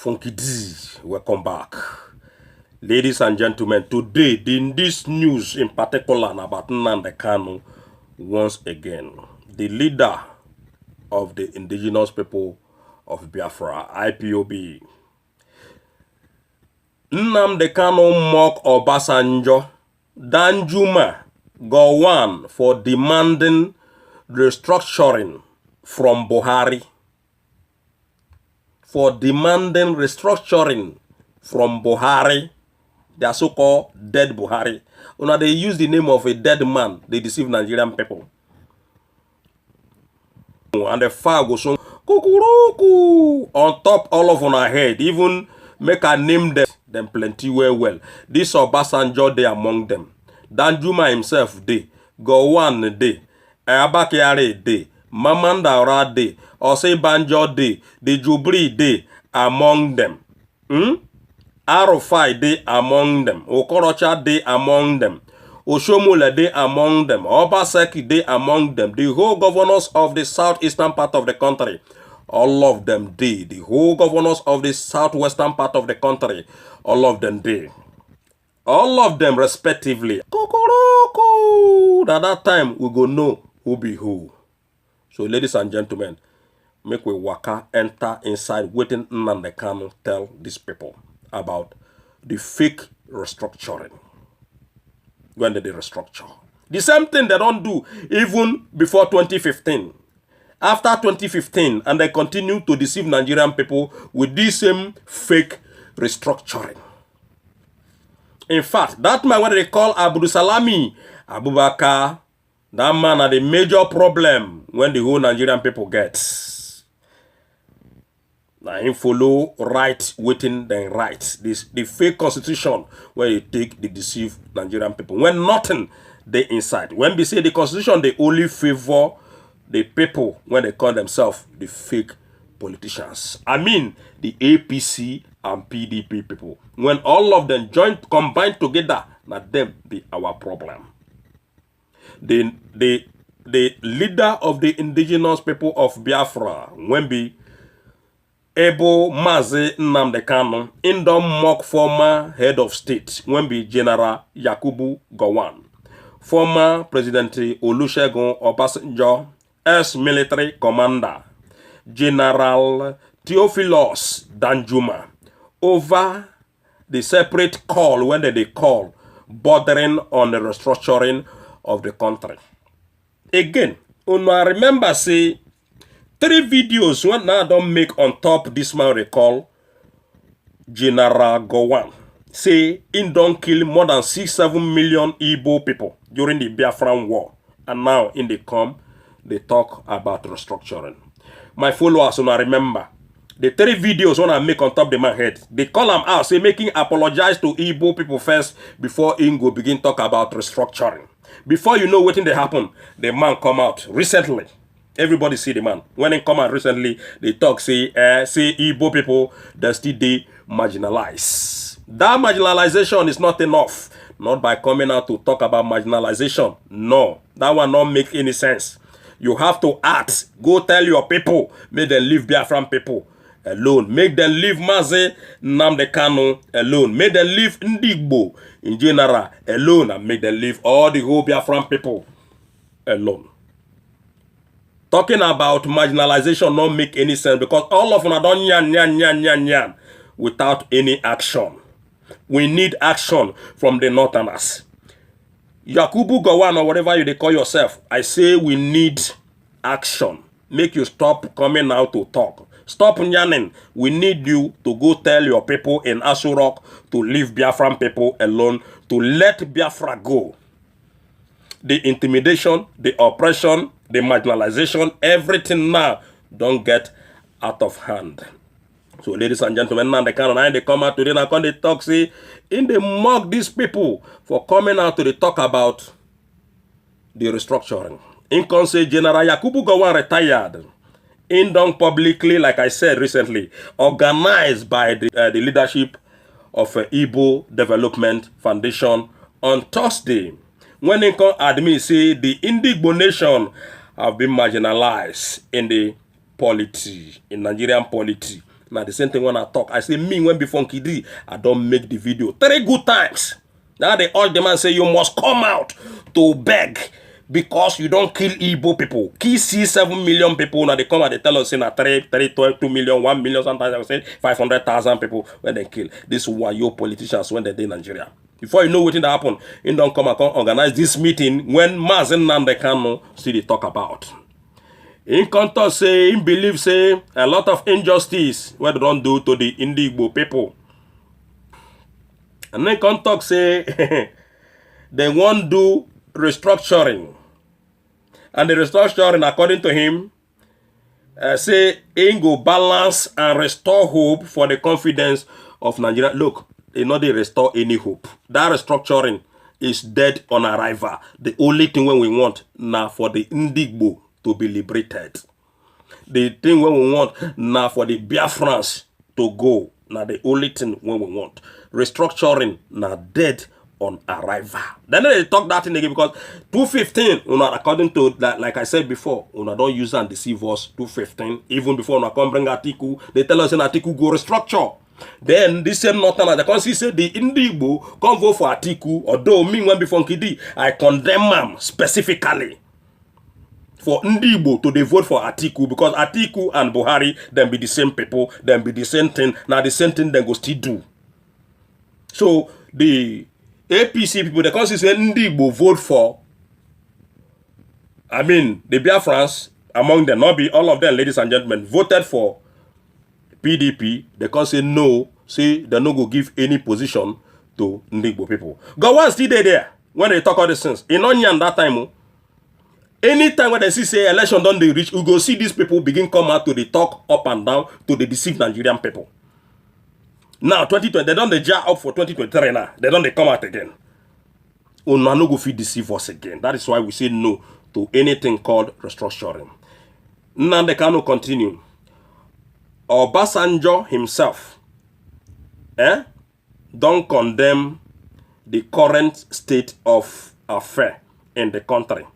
Funky D, welcome back. Ladies and gentlemen, today, in this news in particular about Nnamdi Kanu, once again, the leader of the indigenous people of Biafra, IPOB, Nnamdi Kanu mock Obasanjo, Danjuma, Gowon for demanding restructuring from Buhari. For demanding restructuring from Buhari, their so-called dead Buhari. Now they use the name of a dead man, they deceive Nigerian people. And the fire goes on kukuruku on top all of our head, even make a name them plenty well. This Obasanjo they among them. Danjuma himself they, Gowon they, Abakiare they, Mamandara they, Obasanjo they, the Jubri they among them. Arufai they among them. Okorocha they among them. Oshomole they among them. Obaseki they among them. The whole governors of the southeastern part of the country, all of them they. The whole governors of the southwestern part of the country, all of them they. All of them respectively. At that time we go know who be who. So ladies and gentlemen, make we waka enter inside waiting Nnamdi Kanu tell these people about the fake restructuring. When did they restructure? The same thing they don't do even before 2015. After 2015, and they continue to deceive Nigerian people with this same fake restructuring. In fact, that man, what they call Abdul Salami Abubakar, that man had a major problem when the whole Nigerian people get. Now, him follow right, waiting, then right. The fake constitution where you take the deceive Nigerian people. When nothing they inside. When they say the constitution, they only favor the people when they call themselves the fake politicians. I mean, the APC and PDP people. When all of them combine together, now them be our problem. The leader of the indigenous people of Biafra, when be Ebo Mazi Nnamdi Kanu, in the mock former head of state, when be General Yakubu Gowon, former President Olusegun Obasanjo, ex-military commander, General Theophilus Danjuma, over the separate call when they call bordering on the restructuring of the country. Again, I remember say 3 videos when now don't make on top this man recall General Gowon. Say in don't kill more than 6-7 million Igbo people during the Biafran war. And now in the they talk about restructuring. My followers when I remember the 3 videos when I make on top the man head. They call them out, say making apologize to Igbo people first before Ingo begin talk about restructuring. Before you know what they happen, the man come out recently. Everybody see the man. When he come out recently, they talk, say Igbo people, they still they marginalize. That marginalization is not enough. Not by coming out to talk about marginalization. No, that one not make any sense. You have to act. Go tell your people, make them leave Biafran people alone. Make them leave Mazi Nnamdi Kanu alone. Make them leave Ndigbo in general alone. And make them leave all the whole Biafran people alone. Talking about marginalization not make any sense because all of them are done yan without any action. We need action from the Northerners. Yakubu Gowon or whatever they call yourself, I say we need action. Make you stop coming out to talk. Stop yanning. We need you to go tell your people in Asurok to leave Biafran people alone, to let Biafra go. The intimidation, the oppression, the marginalization, everything now don't get out of hand. So ladies and gentlemen, now they come out today and they talk, say, in they mock these people for coming out to the talk about the restructuring. In say General Yakubu Gowon retired. In done publicly, like I said recently, organized by the leadership of Igbo Development Foundation on Thursday. When they come admit, say the Indigbo nation have been marginalized in the polity, in Nigerian polity. Now the same thing when I talk. I say me when before Kidi, I don't make the video 3 good times. Now they all demand say you must come out to beg because you don't kill Igbo people. Kill 7 million people. Now they come and they tell us say na 2 million, 1 million, sometimes I say 500,000 people when they kill. This is why your politicians when they in Nigeria. Before you know what that happen, you don't come and organize this meeting when Nnamdi Kanu still they talk about. In contact say, in believe say, a lot of injustice what they don't do to the Igbo people. And then contact say, they won't do restructuring. And the restructuring, according to him, say, it go balance and restore hope for the confidence of Nigeria. Look, they not they restore any hope. That restructuring is dead on arrival. The only thing when we want now for the Igbo to be liberated. The thing when we want now for the Biafrans to go. Now the only thing when we want. Restructuring now dead on arrival. Then they talk that thing again because 215, according to that, like I said before, don't use and deceive us. 215, even before we come bring Atiku, they tell us in Atiku go restructure. Then this same northern, the country said the Igbo come vote for Atiku, although me when before Kidi, I condemn them specifically for Igbo to vote for Atiku because Atiku and Buhari then be the same people, then be the same thing. Now the same thing then go still do. So the APC people, the country said Igbo vote for. I mean the Biafrans among them, not be all of them, ladies and gentlemen, voted for PDP. They can't say no, say they no go give any position to Igbo people. Gowon still there when they talk all these things. In Onion that time, anytime when they see say election don't they reach, we go see these people begin come out to the talk up and down to the deceive Nigerian people. Now 2020, they don't they jar up for 2023 now. They don't they come out again. Oh no go fit deceive us again. That is why we say no to anything called restructuring. Nnamdi Kanu continue. Obasanjo himself don't condemn the current state of affair in the country.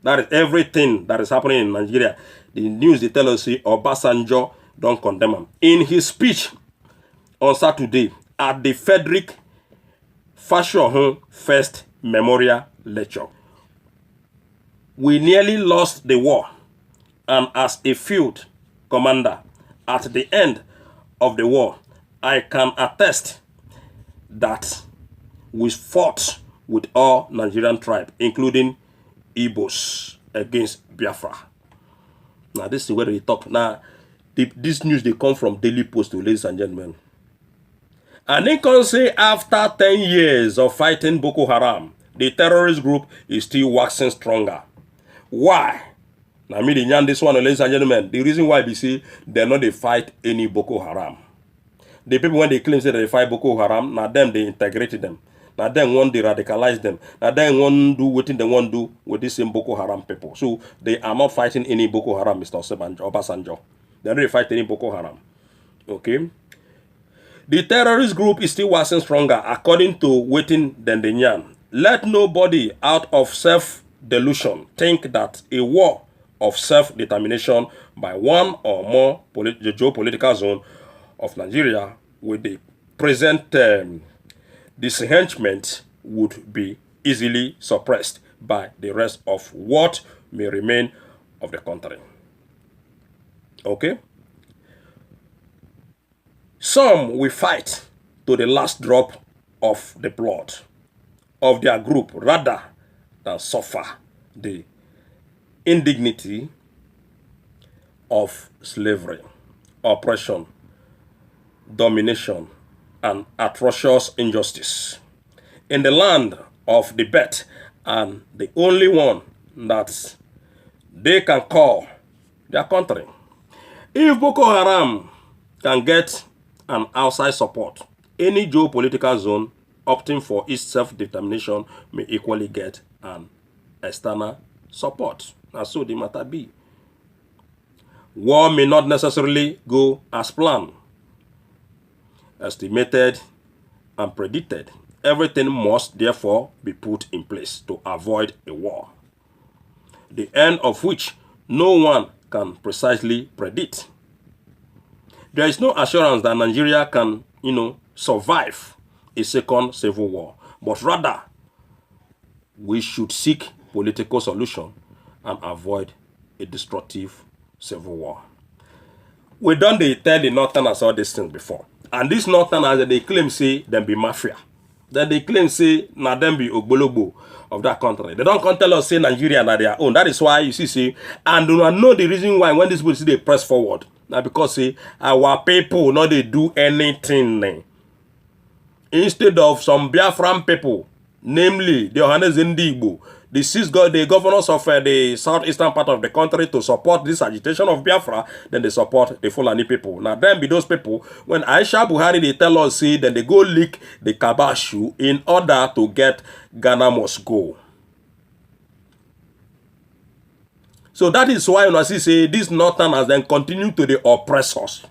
That is everything that is happening in Nigeria. The news they tell us say Obasanjo don't condemn him. In his speech on Saturday at the Frederick Fashohun First Memorial Lecture, we nearly lost the war, and as a field commander at the end of the war, I can attest that we fought with all Nigerian tribes, including Igbos, against Biafra. Now, this is where they talk. Now, this news, they come from Daily Post, ladies and gentlemen. And they can say after 10 years of fighting Boko Haram, the terrorist group is still waxing stronger. Why? Now, me, this one, ladies and gentlemen, the reason why we say they're not they fight any Boko Haram. The people, when they claim that they fight Boko Haram, now them, they integrated them. Now them, one, they radicalize them. Now them, one, do what they want to do with this same Boko Haram people. So, they are not fighting any Boko Haram, Mr. Obasanjo. They're not fighting any Boko Haram. Okay? The terrorist group is still waxing stronger, according to Waiting Danjuma. Let nobody out of self-delusion think that a war of self-determination by one or more geopolitical zone of Nigeria with the present disengagement would be easily suppressed by the rest of what may remain of the country. Okay? Some will fight to the last drop of the blood of their group rather than suffer the indignity of slavery, oppression, domination, and atrocious injustice in the land of the bet and the only one that they can call their country. If Boko Haram can get an outside support, any geopolitical zone opting for its self-determination may equally get an external support. And so the matter be. War may not necessarily go as planned, estimated, and predicted. Everything must therefore be put in place to avoid a war, the end of which no one can precisely predict. there is no assurance that Nigeria can, survive a second civil war. But rather, we should seek political solution and avoid a destructive civil war. We done the tell the Northerners all these things before. And these Northerners, they claim say them be mafia. Then they claim say na them be Ogbologbo of that country. They don't come tell us say Nigeria na their own. That is why you see say, and do not know the reason why when these people see they press forward. Now because say our people no they do anything. Instead of some Biafran people, namely the Ohanes Ndigbo, the governors of the southeastern part of the country to support this agitation of Biafra, then they support the Fulani people. Now then be those people, when Aisha Buhari they tell us say, then they go lick the Kabashu in order to get Ghana must go. So that is why when I say these Northerners then continue to the oppress us.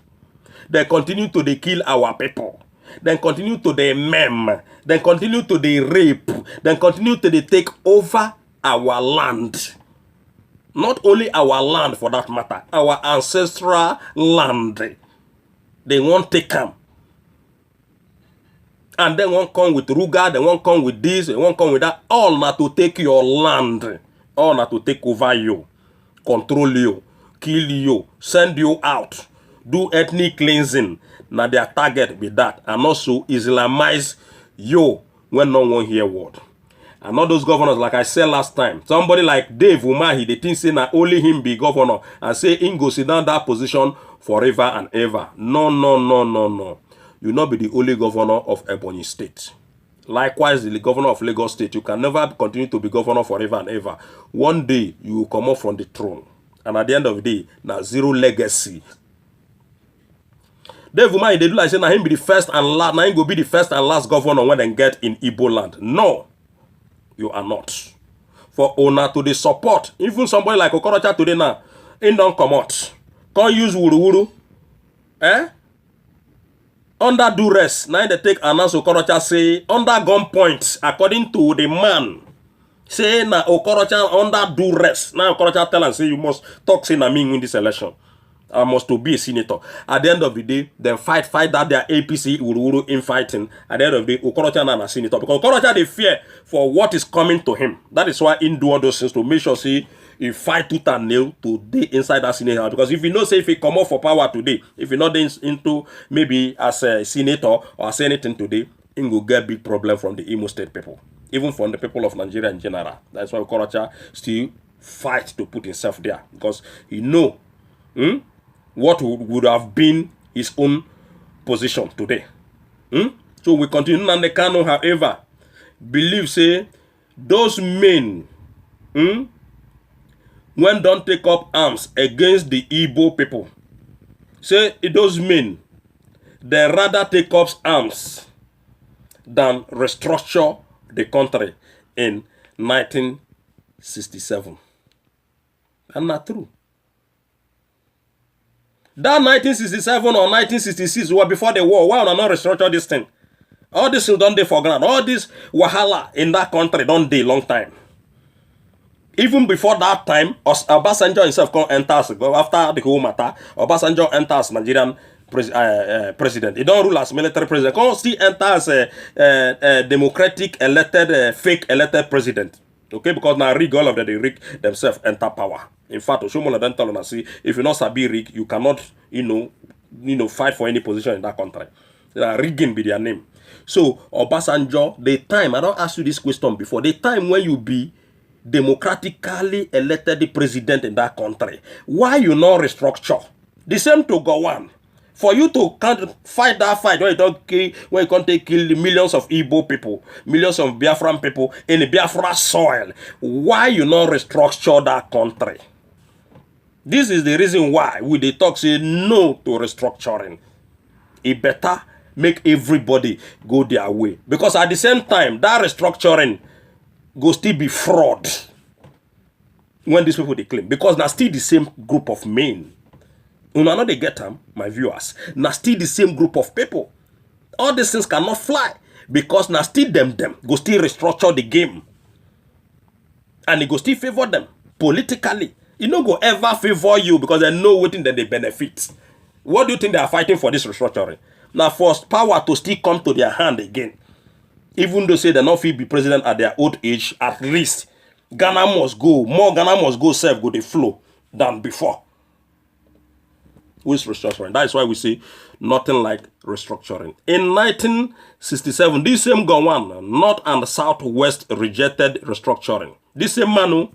They continue to the kill our people. Then continue to the mem, then continue to the rape, then continue to the take over our land. Not only our land for that matter, our ancestral land. They won't take them. And they won't come with Ruga, they won't come with this, they won't come with that. All not to take your land. All not to take over you, control you, kill you, send you out, do ethnic cleansing. Now their target be that, and also Islamize you when no one hear word. And not those governors, like I said last time. Somebody like Dave Umahi, they think say na only him be governor, and say him go sit down that position forever and ever. No, no, no, no, no. You not be the only governor of Ebonyi State. Likewise, the governor of Lagos State, you can never continue to be governor forever and ever. One day you will come up from the throne, and at the end of the day, now zero legacy. Dave Umahi, they do like say na him be the first and last, now him go be the first and last governor when they get in Igbo land. No, you are not. For owner to the support, even somebody like Okorocha today now, he don't come out. Can't use wuru wuru. Under duress, now they take announce Okorocha say under gunpoint, according to the man. Say na Okorocha under duress. Now Okorocha tell and say you must talk say na me win this election. I must to be a senator. At the end of the day, then fight that their APC Ururu in fighting. At the end of the day, Okorocha na senator. Because Okorocha they fear for what is coming to him. That is why he do all those things to make sure say he fight tooth and nail to be inside that senator. Because if you know say if he come up for power today, if you not into maybe as a senator or as anything today, he will get big problem from the Imo State people. Even from the people of Nigeria in general. That's why Okorocha still fight to put himself there. Because he know what would have been his own position today. So we continue. Nnamdi Kanu, however, believe say those men when don't take up arms against the Igbo people, say those men they rather take up arms than restructure the country in 1967. That's not true. That 1967 or 1966 were before the war. Why not restructure this thing? All this don't dey for ground. All this wahala in that country don't dey long time. Even before that time, Obasanjo himself come enters after the whole matter. Obasanjo enters Nigerian president. He don't rule as military president. Come still enters a democratic elected, fake elected president. Okay, because now rig all of them, they rig themselves enter power. In fact, Oshomola don't tell us, see, if you not sabi rig, you cannot, fight for any position in that country. Rigging be their name. So Obasanjo, the time, I don't ask you this question before, the time when you be democratically elected the president in that country, why you not restructure? The same to Gowon. For you to fight that fight when you can't kill the millions of Igbo people, millions of Biafran people in the Biafra soil, why you not restructure that country? This is the reason why we they talk say no to restructuring. It better make everybody go their way. Because at the same time, that restructuring go still be fraud when these people they claim. Because now still the same group of men. You know they get them, my viewers. Now still the same group of people. All these things cannot fly. Because now still them go still restructure the game. And it go still favor them politically. It no go ever favor you because they know what that they benefit. What do you think they are fighting for this restructuring? Now, first, power to still come to their hand again. Even though say they not feel be president at their old age, at least Ghana must go. More Ghana must go serve go the flow than before. With restructuring. That is why we say nothing like restructuring. In 1967, this same Gowon, North and Southwest rejected restructuring. This same Manu,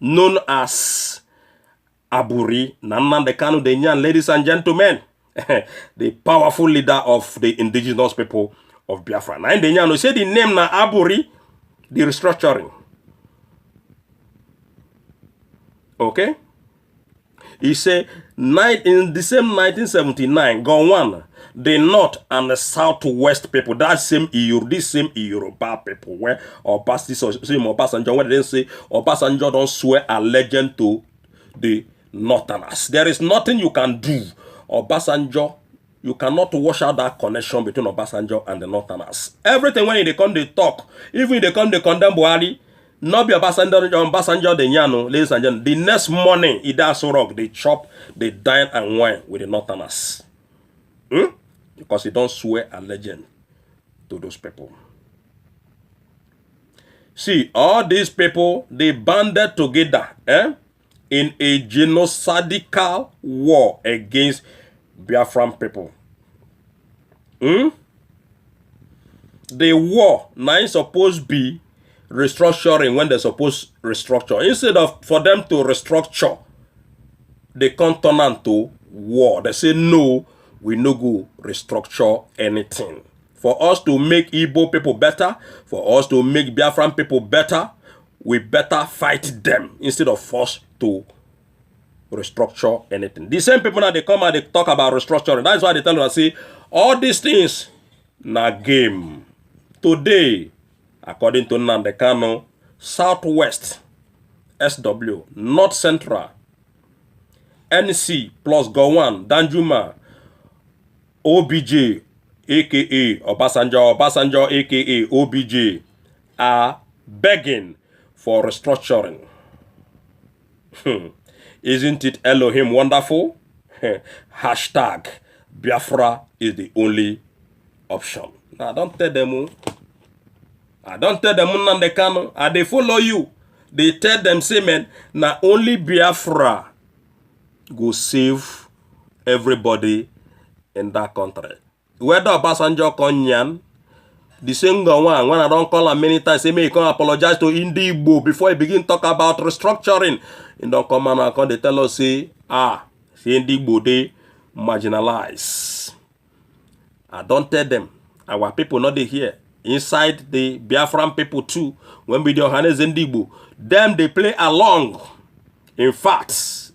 known as Aburi, Nnamdi Kanu, ladies and gentlemen, the powerful leader of the indigenous people of Biafra. Now, in the Nyan, say the name na Aburi, the restructuring. Okay? He said, in the same 1979, Gowon, the North and the Southwest people, that same this same Yoruba people, where Obasanjo, when they say Obasanjo don't swear allegiance to the Northerners. There is nothing you can do. Obasanjo, you cannot wash out that connection between Obasanjo and the Northerners. Everything when they come, they talk. Even if they come, they condemn Buhari. Not be Obasanjo, the Nyano, ladies and gentlemen. The next morning, rock, they chop, they dine and wine with the Northerners. Because they don't swear allegiance to those people. See, all these people, they banded together in a genocidal war against Biafran people. The war now is supposed to be restructuring when they're supposed to restructure. Instead of for them to restructure, they can't turn into war. They say, no, we no go restructure anything. For us to make Igbo people better, for us to make Biafran people better, we better fight them instead of force to restructure anything. The same people now, they come and they talk about restructuring. That's why they tell us, say, all these things, na game. Today, according to Nnamdi Kanu, Southwest, SW, North Central, NC plus Gowon, Danjuma, OBJ, aka Obasanjo, aka OBJ, are begging for restructuring. Isn't it Elohim wonderful? Hashtag Biafra is the only option. Now, don't tell them. I don't tell them Nnamdi Kanu. And they follow you. They tell them, say, man, now only Biafra go save everybody in that country. Whether Obasanjo Konyan, the same one, when I don't call him many times, say, may he come apologize to Igbo before he begin talk about restructuring. He don't come and they tell us, say, say Igbo, they marginalize. I don't tell them. Our people not they here. Inside the Biafran people too, when we do Johannes and Igbo, them they play along. In fact,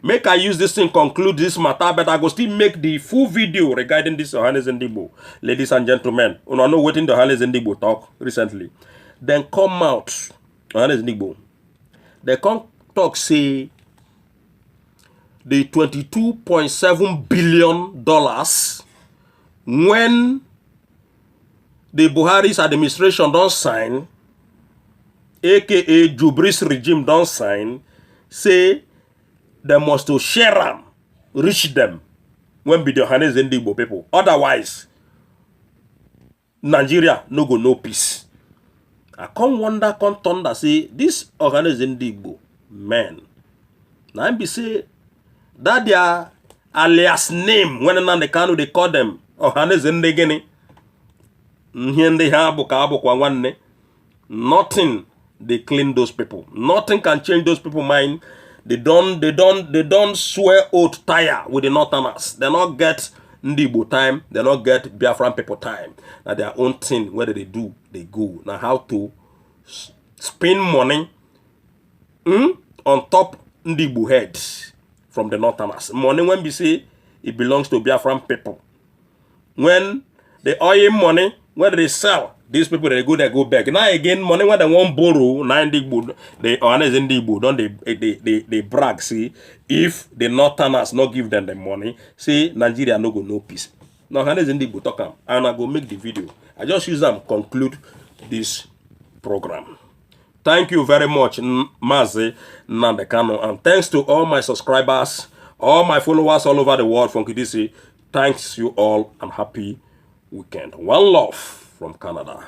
make I use this thing conclude this matter, but I go still make the full video regarding this Johannes and Igbo. Ladies and gentlemen, you know waiting the Johannes and Igbo talk recently. Then come out, Johannes and Igbo. They come talk say the $22.7 billion when the Buhari's administration don't sign, aka Jubri's regime don't sign, say they must to share them, reach them, when be the Johannes and Igbo people. Otherwise, Nigeria no go no peace. I come wonder, come thunder, say, this Johannes and Igbo, man, now I be say, that their alias name, when they can they call them, Johannes and Igbo. Nothing they clean those people. Nothing can change those people mind. They don't swear oath tire with the Northerners. They not get Ndibo time. They not get Biafran people time. Now their own thing, whether they do, they go. Now how to spend money on top Ndibo head from the Northerners. Money when we say it belongs to Biafran people. When the oil money, when they sell, these people they go back. Now again, money when they won't borrow, now they honest in the don't they brag. See, if the Northerners not give them the money, say Nigeria no go no peace. Now honest in the talk and I go make the video. I just use them conclude this program. Thank you very much, Mazi Nnamdi Kanu, and thanks to all my subscribers All my followers all over the world from KDC, thanks you all and happy weekend. One love from Canada.